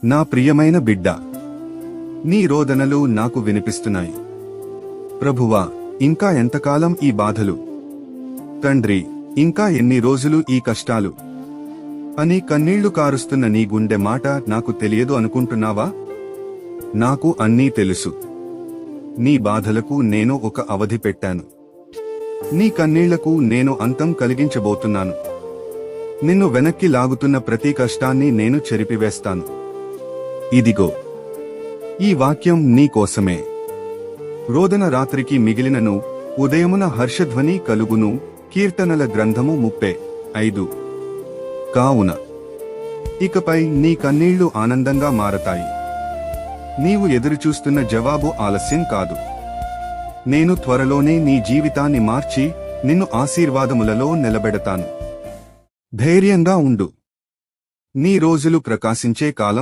నా ప్రియమైన బిడ్డ, నీ రోదనలు నాకు వినిపిస్తున్నాయి. ప్రభువా, ఇంకా ఎంతకాలం ఈ బాధలు? తండ్రి, ఇంకా ఎన్ని రోజులు ఈ కష్టాలు అని కన్నీళ్లు కారుస్తున్న నీ గుండె మాట నాకు తెలియదు అనుకుంటున్నావా? నాకు అన్నీ తెలుసు. నీ బాధలకు నేను ఒక అవధి పెట్టాను. నీ కన్నీళ్లకు నేను అంతం కలిగించబోతున్నాను. నిన్ను వెనక్కి లాగుతున్న ప్రతి కష్టాన్ని నేను చెరిపివేస్తాను. ఇదిగో, ఈ వాక్యం నీ కోసమే. రోదన రాత్రికి మిగిలినను, ఉదయమున హర్షధ్వని కలుగును. కీర్తనల గ్రంథము 35. కావున ఇకపై నీ కన్నీళ్లు ఆనందంగా మారతాయి. నీవు ఎదురుచూస్తున్న జవాబు ఆలస్యం కాదు. నేను త్వరలోనే నీ జీవితాన్ని మార్చి నిన్ను ఆశీర్వాదములలో నిలబెడతాను. ధైర్యంగా ఉండు. నీ రోజులు ప్రకాశించే కాలం